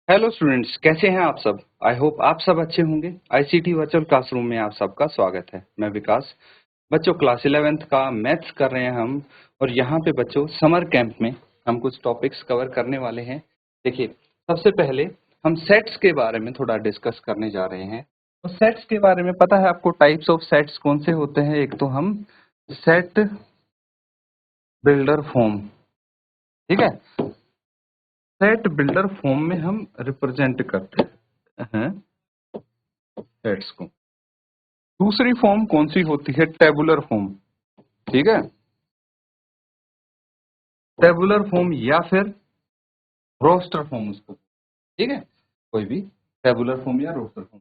Hello students, कैसे हैं आप सब। आई होप आप सब अच्छे होंगे। आईसीटी वर्चुअल क्लासरूम में आप सबका स्वागत है। मैं विकास। बच्चों, क्लास 11th का मैथ्स कर रहे हैं हम। और यहाँ पे बच्चों समर कैंप में हम कुछ टॉपिक्स कवर करने वाले हैं। देखिए, सबसे पहले हम सेट्स के बारे में थोड़ा डिस्कस करने जा रहे हैं। तो सेट्स के बारे में पता है आपको, टाइप्स ऑफ सेट्स कौन से होते हैं। एक तो हम सेट बिल्डर फॉर्म, ठीक है, सेट बिल्डर फॉर्म में हम रिप्रेजेंट करते हैं सेट्स को। दूसरी फॉर्म कौन सी होती है, टेबुलर फॉर्म, ठीक है, टेबुलर फॉर्म या फिर रोस्टर फॉर्म उसको, ठीक है, कोई भी टेबुलर फॉर्म या रोस्टर फॉर्म।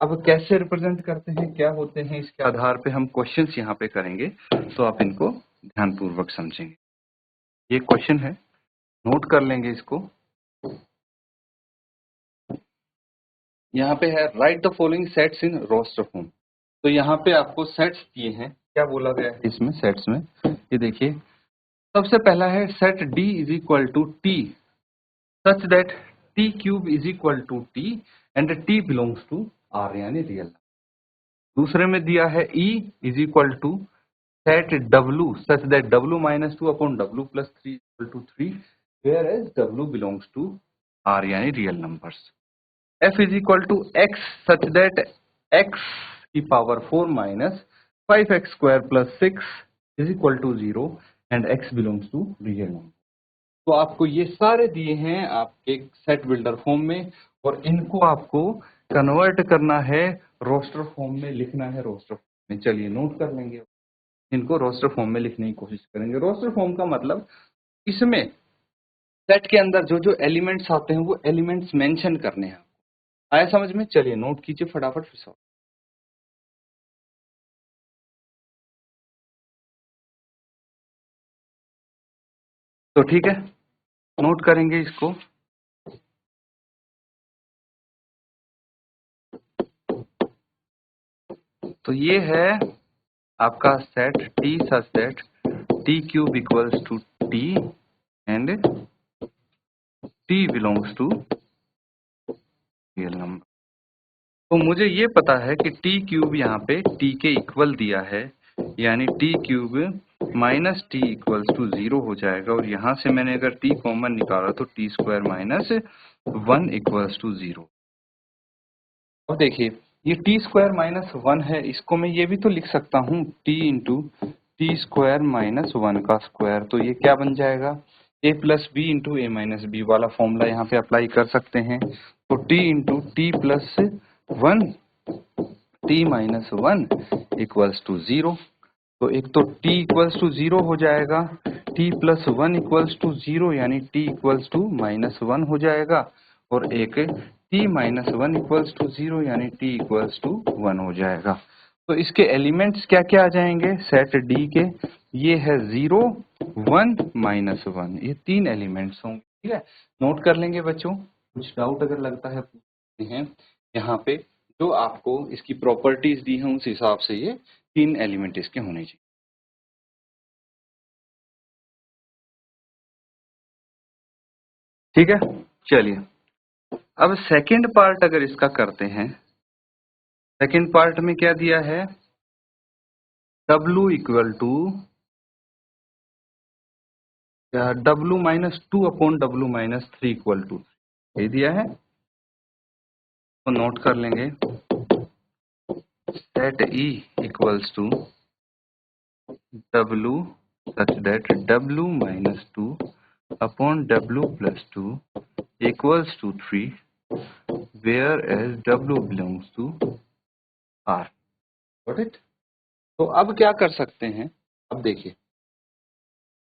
अब कैसे रिप्रेजेंट करते हैं, क्या होते हैं, इसके आधार पे हम क्वेश्चंस यहाँ पे करेंगे, तो आप इनको ध्यानपूर्वक समझेंगे। ये क्वेश्चन है, नोट कर लेंगे इसको। यहाँ पे है write the following sets in roster form. तो यहाँ पे आपको सेट्स दिए हैं, क्या बोला गया है इसमें सेट्स में, ये देखिए। सबसे पहला है set D is equal to T such that T cube is equal to T and T belongs to R यानी रियल। दूसरे में दिया है E is equal to set W such that W minus 2 upon W plus 3 is equal to 3 whereas W belongs to R यानी real numbers. F is equal to X such that X की power 4 minus 5X square plus 6 is equal to 0 and X belongs to real number. तो आपको ये सारे दिए हैं आपके set builder form में, और इनको आपको कन्वर्ट करना है रोस्टर फॉर्म में, लिखना है रोस्टर फॉर्म में। चलिए नोट कर लेंगे, इनको रोस्टर फॉर्म में लिखने की कोशिश करेंगे। रोस्टर फॉर्म का मतलब, इसमें सेट के अंदर जो जो एलिमेंट्स आते हैं वो एलिमेंट्स मेंशन करने हैं। आया समझ में? चलिए नोट कीजिए फटाफट फिर। तो ठीक है, नोट करेंगे इसको। तो ये है आपका set T such that T cube equals to T and T belongs to real number. तो मुझे ये पता है कि T क्यूब यहाँ पे T के इक्वल दिया है, यानी T cube minus T equals to 0 हो जाएगा। और यहाँ से मैंने अगर T कॉमन निकाला तो T square minus 1 equals to 0। अब देखिए, ये T स्क्वायर माइनस 1 है, इसको मैं ये भी तो लिख सकता हूँ T into T square minus 1 का स्क्वायर। तो ये क्या बन जाएगा, a plus B into A minus B वाला फॉर्मूला यहाँ पे अप्लाई कर सकते हैं। तो t into T plus 1 t minus 1 equals to 0। तो एक तो t इक्वल्स टू 0 हो जाएगा, t प्लस 1 इक्वल्स टू 0 यानी t इक्वल्स टू माइनस 1 हो जाएगा, और एक t माइनस 1 इक्वल्स टू 0 यानी t इक्वल्स टू 1 हो जाएगा। तो इसके एलिमेंट्स क्या क्या आ जाएंगे सेट D के, ये है 0 1 माइनस 1, ये 3 एलिमेंट्स होंगे। ठीक है, नोट कर लेंगे बच्चों। कुछ डाउट अगर लगता है पूछते हैं यहाँ पे, जो आपको इसकी प्रॉपर्टीज दी हैं उस हिसाब से ये 3 एलिमेंट इसके होने चाहिए। ठीक है, चलिए अब सेकंड पार्ट अगर इसका करते हैं। सेकंड पार्ट में क्या दिया है, W equal to W minus 2 upon W minus 3 equal to ये दिया है, तो नोट कर लेंगे। Set E equals to W such that W minus 2 upon W plus 2 equals to 3 whereas W belongs to R। Got it? तो अब क्या कर सकते हैं, अब देखिए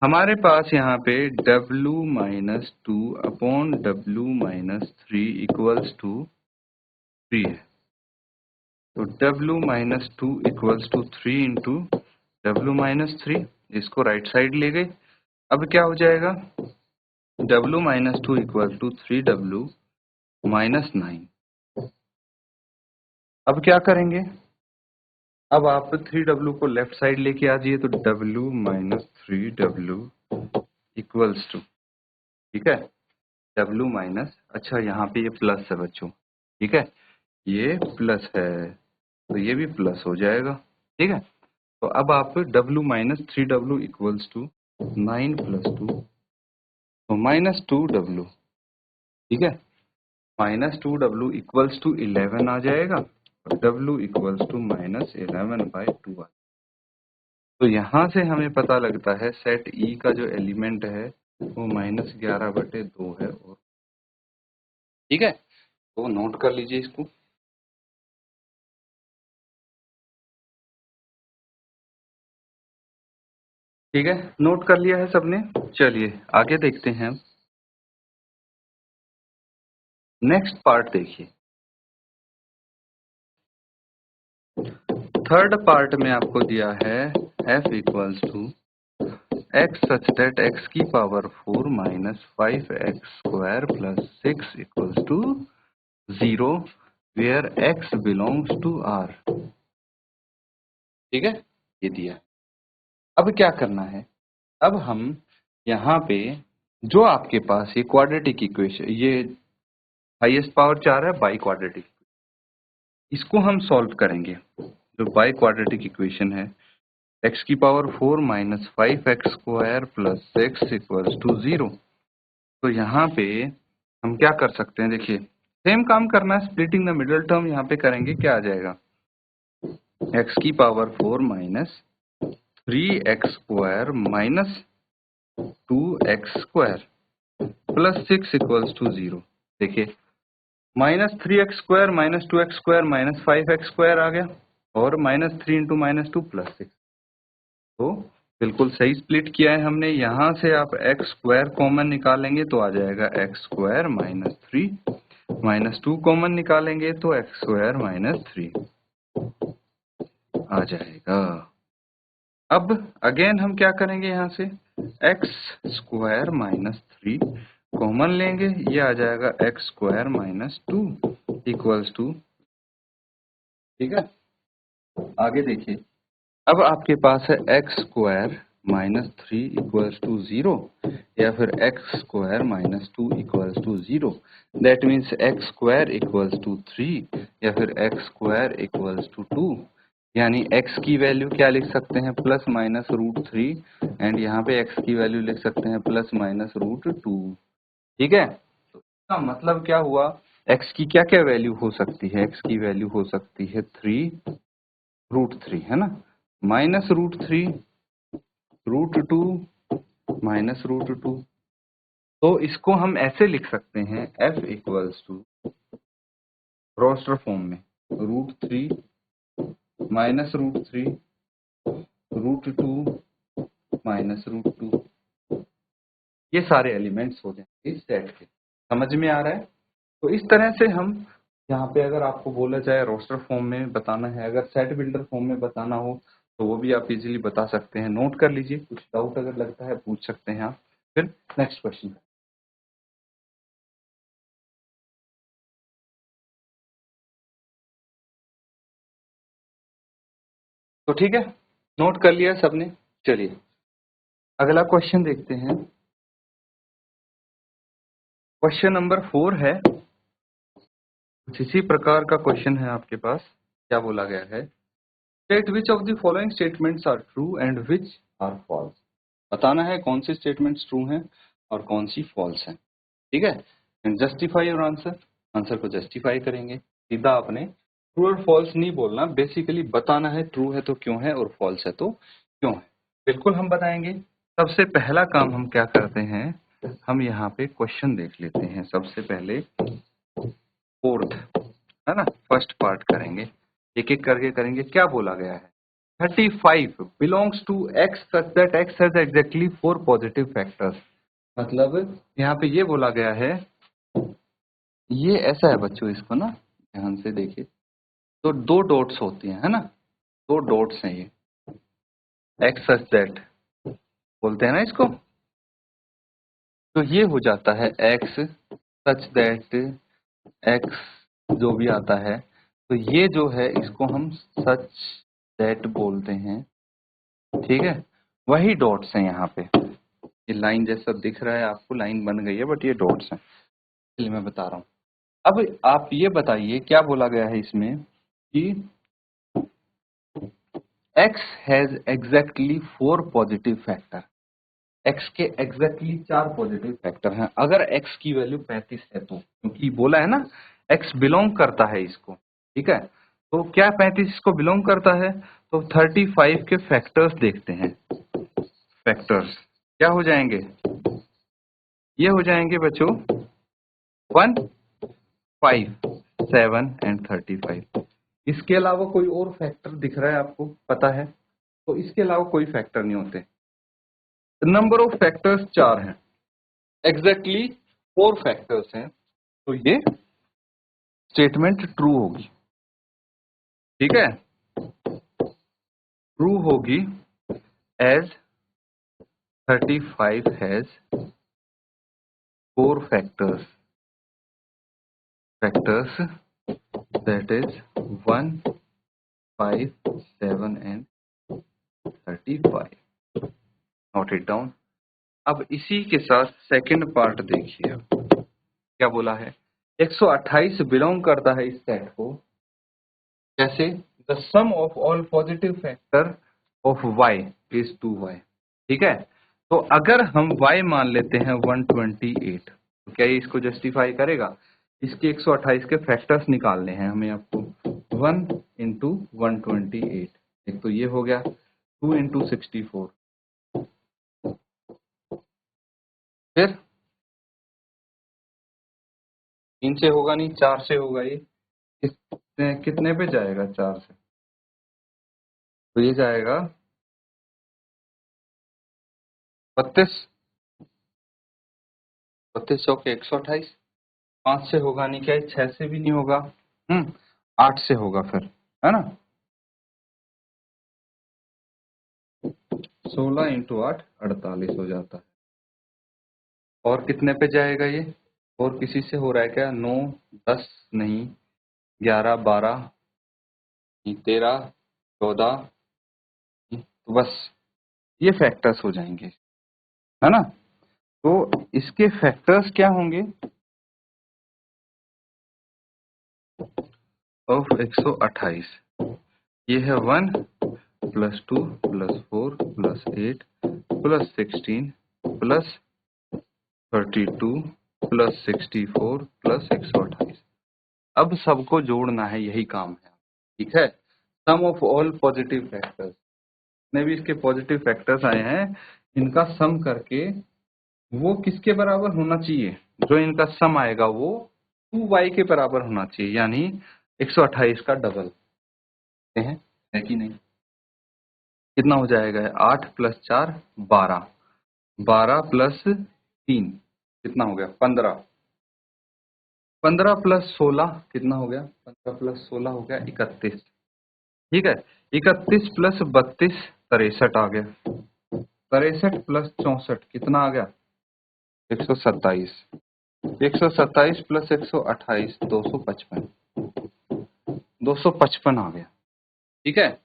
हमारे पास यहाँ पे W minus 2 upon W minus 3 equals to 3 है। तो W minus 2 equals to 3 into W minus 3, इसको राइट साइड ले गए। अब क्या हो जाएगा, W minus 2 equal to 3W minus 9। अब क्या करेंगे, अब आप 3W को लेफ्ट साइड लेके आ जाइए, तो W minus 3W equals to, ठीक है, W माइनस, अच्छा यहाँ पे ये प्लस है बच्चों, ठीक है, ये प्लस है तो ये भी प्लस हो जाएगा, ठीक है। तो अब आप W minus 3W equals to 9 plus 2, तो माइनस 2W, ठीक है, माइनस 2W इक्वल्स टू 11 आ जाएगा और W इक्वल्स टू माइनस 11/2 आ। तो यहाँ से हमें पता लगता है सेट E का जो एलिमेंट है वो -11/2 है, और ठीक है, तो नोट कर लीजिए इसको। ठीक है, नोट कर लिया है सबने। चलिए आगे देखते हैं। नेक्स्ट पार्ट देखिए, थर्ड पार्ट में आपको दिया है f equals to x such that x की power 4 minus 5x square plus 6 equals to 0 where x belongs to r, ठीक है, ये दिया। अब क्या करना है, अब हम यहाँ पे जो आपके पास ये क्वाड्रेटिक इक्वेशन, ये हाईएस्ट पावर 4 है बाई क्वाड्रेटिक, इसको हम सॉल्व करेंगे। जो बाई क्वाड्रेटिक इक्वेशन है x की power 4 minus 5x square plus 6 equals to 0, तो यहाँ पे हम क्या कर सकते हैं, देखिए सेम काम करना है, स्प्लिटिंग द मिडिल टर्म यहाँ पे करेंगे, क्या आ जाएगा, x की power 4 minus 3x square minus 2x square plus 6 equals to 0। देखिए -3x² minus 2x square minus 5x square आ गया, और -3 इंटू -2 प्लस 6, तो बिल्कुल सही स्प्लिट किया है हमने। यहाँ से आप x स्क्वायर कॉमन निकालेंगे तो आ जाएगा x स्क्वायर माइनस 3, -2 कॉमन निकालेंगे तो x स्क्वायर माइनस 3 आ जाएगा। अब अगेन हम क्या करेंगे, यहाँ से x स्क्वायर माइनस 3 कॉमन लेंगे, ये आ जाएगा x square minus 2 equals to, ठीक है। आगे देखिए, अब आपके पास है x square minus 3 equals to 0, या फिर x square minus 2 equals to 0, that means x square equals to 3 या फिर x स्क्वायर इक्वल्स टू 2, यानी x की वैल्यू क्या लिख सकते हैं, प्लस माइनस √3, एंड यहाँ पे x की वैल्यू लिख सकते हैं प्लस माइनस √2, ठीक है। तो इसका मतलब क्या हुआ, x की क्या क्या वैल्यू हो सकती है, x की वैल्यू हो सकती है 3√3, है ना, माइनस √3, √2, माइनस √2। तो इसको हम ऐसे लिख सकते हैं f equals to roster form में √3 माइनस √3 √2 माइनस √2, ये सारे एलिमेंट्स हो जाएंगे इस सेट के। समझ में आ रहा है। तो इस तरह से हम यहाँ पे अगर आपको बोला जाए रोस्टर फॉर्म में बताना है, अगर सेट बिल्डर फॉर्म में बताना हो तो वो भी आप इजीली बता सकते हैं। नोट कर लीजिए, कुछ डाउट अगर लगता है पूछ सकते हैं आप। फिर नेक्स्ट क्वेश्चन। तो ठीक है, नोट कर लिया सबने। चलिए अगला क्वेश्चन देखते हैं। क्वेश्चन नंबर 4 है, कुछ इसी प्रकार का क्वेश्चन है आपके पास। क्या बोला गया है, state which of the following statements are true and which are false. बताना है कौन सी स्टेटमेंट्स ट्रू हैं और कौन सी फॉल्स हैं, ठीक है। And justify your answer, answer को जस्टिफाई करेंगे। सीधा आपने ट्रू और फॉल्स नहीं बोलना, बेसिकली बताना है ट्रू है तो क्यों है और फॉल्स है तो क्यों है। बिल्कुल हम बताएंगे। सबसे पहला काम हम क्या करते हैं, हम यहाँ पे क्वेश्चन देख लेते हैं। सबसे पहले फोर्थ, है ना, फर्स्ट पार्ट करेंगे, एक एक करके करेंगे। क्या बोला गया है, 35 belongs to x such that x has exactly 4 positive factors. मतलब यहाँ पे ये बोला गया है, ये ऐसा है बच्चों, इसको ना ध्यान से देखिए, तो दो डॉट्स होती हैं, है ना, दो डॉट्स हैं ये, x सच दैट बोलते हैं ना इसको। तो ये हो जाता है x सच दैट, x जो भी आता है, तो ये जो है इसको हम सच दैट बोलते हैं, ठीक है। वही डॉट्स हैं यहाँ पे, ये लाइन जैसा दिख रहा है आपको, लाइन बन गई है बट ये डॉट्स हैं। चलिए मैं बता रहा हूँ। अब आप ये बताइए क्या बोला गया है इसमें कि x has exactly 4 positive factor. x के एग्जैक्टली 4 पॉजिटिव फैक्टर हैं अगर x की वैल्यू 35 है तो, क्योंकि बोला है ना x बिलोंग करता है इसको, ठीक है। तो क्या 35 इसको बिलोंग करता है? तो 35 के फैक्टर्स देखते हैं। फैक्टर्स क्या हो जाएंगे? ये हो जाएंगे बच्चों 1, 5, 7 एंड 35। इसके अलावा कोई और फैक्टर दिख रहा है आपको, पता है? तो इसके अलावा कोई फैक्टर नहीं होते। नंबर ऑफ फैक्टर्स 4 हैं, एग्जैक्टली 4 फैक्टर्स हैं, तो ये स्टेटमेंट ट्रू होगी, ठीक है। ट्रू होगी as 35 has 4 factors that is 1, 5, 7 and 35। Note it down. अब इसी के साथ सेकंड पार्ट देखिए, क्या बोला है? 128 बिलोंग करता है इस सेट को, कैसे? The sum of all positive factor of y is 2y, ठीक है। तो अगर हम y मान लेते हैं 128, तो क्या ये इसको जस्टिफाई करेगा? इसके 128 के फैक्टर्स निकालने हैं हमें आपको। 1 इंटू 128, एक तो ये हो गया, 2 इंटू 64, फिर 3 से होगा नहीं, 4 से होगा। ये कितने पे जाएगा? 4 से, तो ये जाएगा 32, 32 चौके 128। 5 से होगा नहीं, क्या 6 से भी नहीं होगा, 8 से होगा फिर, है ना। 16 इंटू 8 48 हो जाता है। और कितने पे जाएगा ये? और किसी से हो रहा है क्या? 9, 10 नहीं, 11, 12 नहीं, 13, 14, तो बस ये फैक्टर्स हो जाएंगे, है ना। तो इसके फैक्टर्स क्या होंगे ऑफ 128? ये है 1 plus 2 plus 4 plus 8 plus 16 plus 32 plus 64 plus 128। अब सबको जोड़ना है, यही काम है, ठीक है। सम ऑफ ऑल पॉजिटिव फैक्टर्स, जितने भी इसके पॉजिटिव फैक्टर्स आए हैं इनका सम करके वो किसके बराबर होना चाहिए? जो इनका सम आएगा वो 2y के बराबर होना चाहिए, यानी 128 का डबल है कि नहीं। कितना हो जाएगा? 8 प्लस 4 12, 12 प्लस 3 कितना हो गया? 15, 15 प्लस 16 कितना हो गया? 15 प्लस 16 हो गया 31, ठीक है। 31 प्लस 32 63 आ गया। 63 प्लस 64 कितना आ गया? 127। 127 प्लस 128 255, 255 आ गया, ठीक है।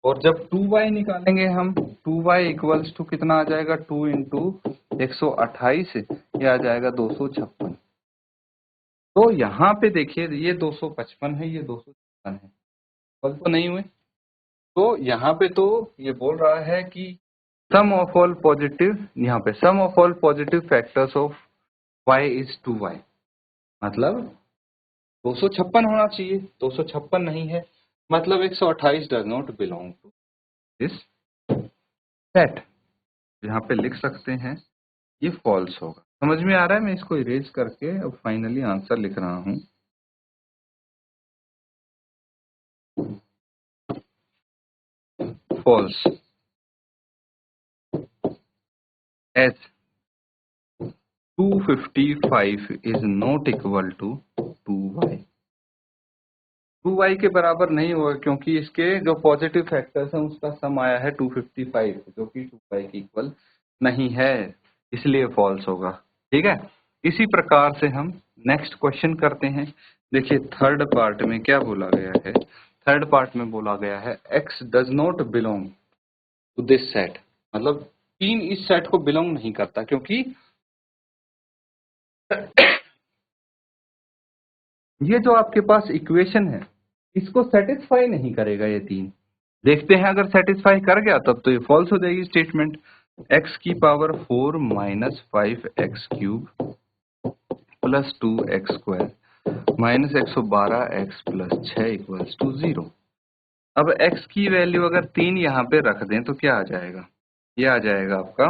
और जब 2y निकालेंगे हम, 2y इक्वल्स टू कितना आ जाएगा? 2 इंटू 128, ये आ जाएगा 256। तो यहाँ पे देखिए ये 255 है, ये 256 है, बल तो नहीं हुए। तो यहाँ पे तो ये बोल रहा है कि सम ऑफ ऑल पॉजिटिव, यहाँ पे sum of all positive factors of y is 2y, मतलब 256 होना चाहिए, 256 नहीं है, मतलब 128 does not belong to this set. यहाँ पे लिख सकते हैं ये फॉल्स होगा। समझ में आ रहा है? मैं इसको इरेज करके अब फाइनली आंसर लिख रहा हूँ। False as 255 is not equal to 2y। 2y के बराबर नहीं होगा क्योंकि इसके जो पॉजिटिव फैक्टर्स हैं उसका सम आया है 255, जो कि 2y के इक्वल नहीं है, इसलिए फॉल्स होगा, ठीक है। इसी प्रकार से हम नेक्स्ट क्वेश्चन करते हैं। देखिए थर्ड पार्ट में क्या बोला गया है। थर्ड पार्ट में बोला गया है x does not belong to this set, मतलब 3 इस सेट को बिलोंग नहीं करता, क्योंकि ये जो आपके पास इक्वेशन है इसको सेटिस्फाई नहीं करेगा ये 3। देखते हैं अगर सेटिस्फाई कर गया तब तो ये फॉल्स हो जाएगी स्टेटमेंट। x की power 4 minus 5x³ plus 2x² minus 112x plus 6 equals to 0। अब x की वैल्यू अगर 3 यहाँ पे रख दें तो क्या आ जाएगा? ये आ जाएगा आपका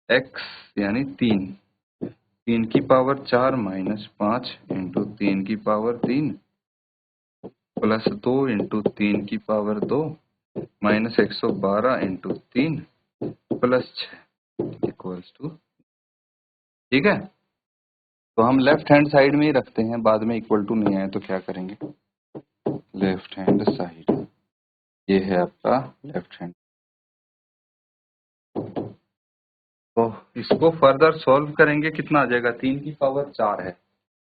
x यानी 3 की पावर 4 माइनस 5 इंटू 3 की पावर 3 प्लस 2 इंटू 3 की power 2 minus 112 into 3 plus 6 equals to. ठीक है, तो हम लेफ्ट हैंड साइड में ही रखते हैं, बाद में इक्वल टू नहीं आए तो क्या करेंगे? लेफ्ट हैंड साइड, ये है आपका लेफ्ट हैंड। तो इसको फर्दर सॉल्व करेंगे, कितना आ जाएगा? 3 की पावर 4 है,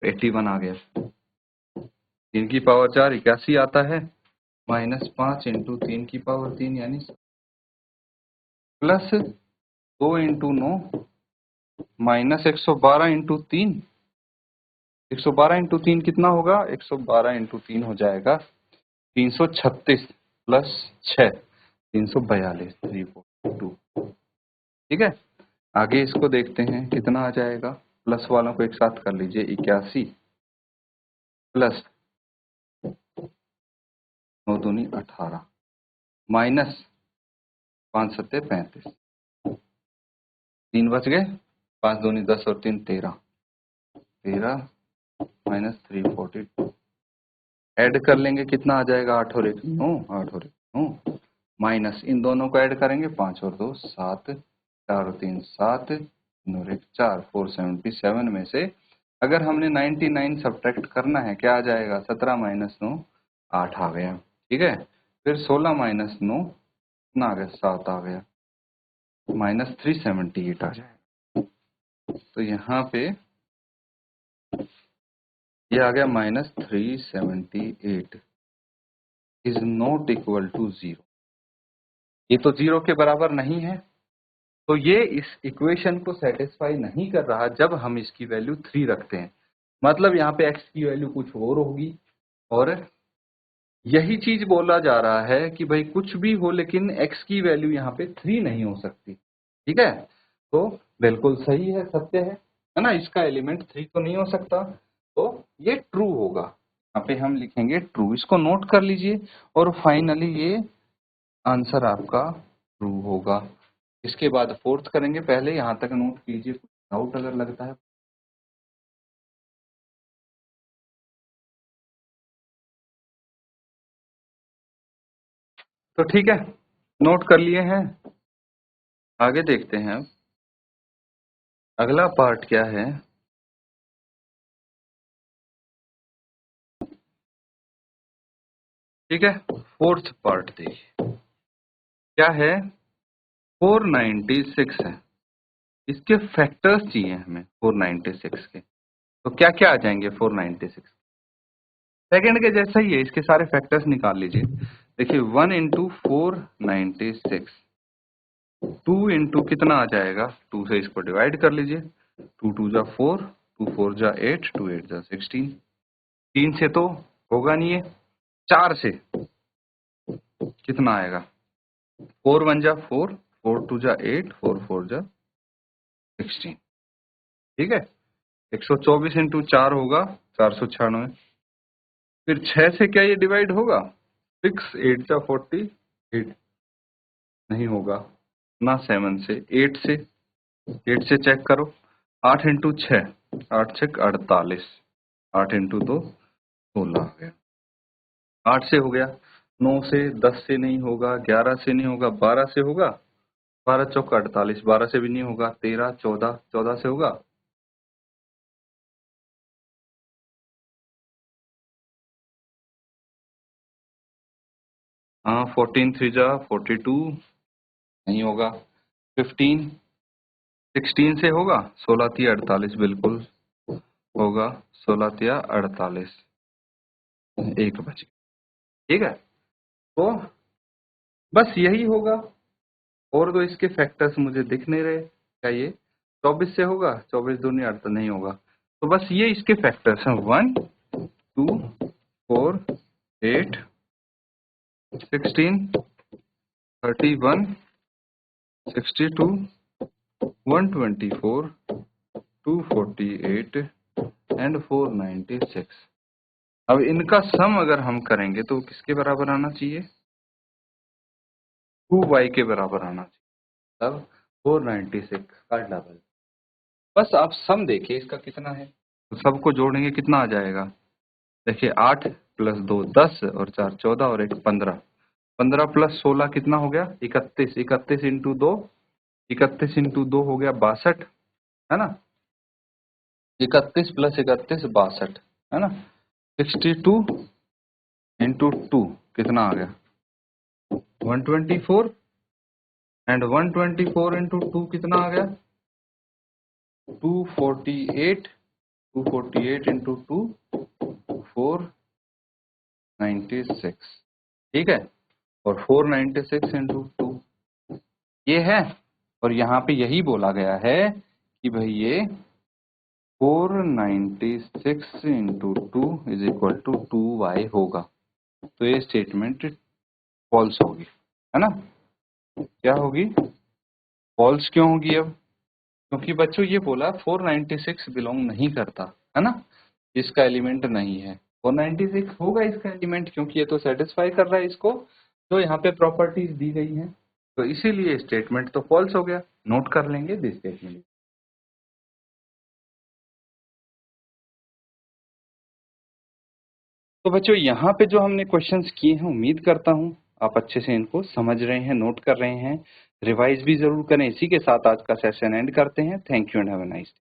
81 आ गया। 3 की पावर 4 81 आता है, माइनस 5 इंटू 3 की पावर 3 यानी plus 2 into 9 minus 112 into 3। 112 into 3 कितना होगा? 112 इंटू 3 हो जाएगा 336 प्लस 6 342 342। ठीक है, आगे इसको देखते हैं कितना आ जाएगा। प्लस वालों को एक साथ कर लीजिए, 81 प्लस 9 दूनी 18 माइनस 5 सत्ते 35, 3 बच गए, 5 दूनी 10 और 3 13 माइनस 342। ऐड कर लेंगे, कितना आ जाएगा? 8 और 1 9, 8 और 1 9 माइनस इन दोनों को ऐड करेंगे, 5 और 2 7, 4 और 3 7, 9 और 1 4, 477 में से अगर हमने 99 सब्ट्रैक्ट करना है, क्या आ जाएगा? 17 माइनस 9 8 आ गया। ठीक है, फिर 16 माइनस 9 कितना आ गया? 7 आ गया, माइनस 378 आ जाएगा। तो यहाँ पे ये आ गया minus 378 is not equal to 0। ये तो 0 के बराबर नहीं है, तो ये इस इक्वेशन को सेटिस्फाई नहीं कर रहा जब हम इसकी वैल्यू 3 रखते हैं। मतलब यहाँ पे x की वैल्यू कुछ और होगी, और यही चीज बोला जा रहा है कि भाई कुछ भी हो लेकिन x की वैल्यू यहाँ पे 3 नहीं हो सकती। ठीक है, तो बिल्कुल सही है, सत्य है ना, इसका एलिमेंट 3 तो नहीं हो सकता, तो ये ट्रू होगा। यहाँ पे हम लिखेंगे ट्रू, इसको नोट कर लीजिए, और फाइनली ये आंसर आपका ट्रू होगा। इसके बाद फोर्थ करेंगे, पहले यहाँ तक नोट कीजिए, कुछ डाउट अगर लगता है। तो ठीक है, नोट कर लिए हैं, आगे देखते हैं। अगला पार्ट क्या है? ठीक है, फोर्थ पार्ट देखिए क्या है। 496 है, इसके फैक्टर्स चाहिए हमें 496 के, तो क्या क्या आ जाएंगे 496? सेकंड के जैसा ही है, इसके सारे फैक्टर्स निकाल लीजिए। देखिए 1 इंटू 496, 2 इंटू कितना आ जाएगा? 2 से इसको डिवाइड कर लीजिए, 2 2 जा 4, 2 4 जा 8, 2 8 जा 16। 3 से तो होगा नहीं, ये 4 से कितना आएगा? 4 1 जा 4, 4 2 जा 8, 4 4 जा 16। ठीक है, 124 इंटू 4 होगा 496। फिर 6 से क्या ये डिवाइड होगा? 6 8 जा 48 नहीं होगा ना, 7 से 8 से चेक करो। 8 इंटू 6, 8 6 48, 8 इंटू 2 16 आ गया। 8 से हो गया, 9 से 10 से नहीं होगा, 11 से नहीं होगा, 12 से होगा, 12 चौक 48, 12 से भी नहीं होगा, 13 14, 14 से होगा। हाँ 14 3 जा 42 नहीं होगा। 15 16 से होगा, 16 तिया 48 बिल्कुल होगा, 16 तिया 48, एक बच गया। ठीक है, तो बस यही होगा, और तो इसके फैक्टर्स मुझे दिख नहीं रहे। क्या ये 24 से होगा? 24 दूनी 8 नहीं होगा, तो बस ये इसके फैक्टर्स हैं 1 2 4 8 16 31 62 124 248 एंड 496। अब इनका सम अगर हम करेंगे तो किसके बराबर आना चाहिए? 2y के बराबर आना चाहिए। तब 496 का डबल। बस आप सम देखिए इसका कितना है, तो सबको जोड़ेंगे कितना आ जाएगा? देखिए 8 प्लस 2 10 और 4 14 और 1 15। 15 प्लस 16 कितना हो गया? 31। 31 इंटू 2, 31 इंटू 2 हो गया 62, है ना? 31 प्लस 31 62, है ना? 62 इंटू 2 कितना आ गया? 124 एंड 124 इंटू 2 कितना आ गया? 248। 248 इंटू 2 496, ठीक है। और 496 इंटू 2 ये है, और यहाँ पे यही बोला गया है कि भाई ये 496 into 2 is equal to 2y होगा। तो ये स्टेटमेंट फॉल्स होगी, है ना? क्या होगी? फॉल्स क्यों होगी? अब क्योंकि बच्चों ये बोला 496 बिलोंग नहीं करता, है ना? इसका एलिमेंट नहीं है। 496 होगा इसका एलिमेंट, क्योंकि ये तो सेटिस्फाई कर रहा है इसको, तो यहाँ पे प्रॉपर्टीज दी गई हैं, तो इसीलिए स्टेटमेंट तो फॉल्स हो गया। नोट कर लेंगे दिस स्टेटमेंट। तो बच्चों यहाँ पे जो हमने क्वेश्चंस किए हैं, उम्मीद करता हूँ आप अच्छे से इनको समझ रहे हैं, नोट कर रहे हैं, रिवाइज भी जरूर करें। इसी के साथ आज का सेशन एंड करते हैं। Thank you and have a nice day.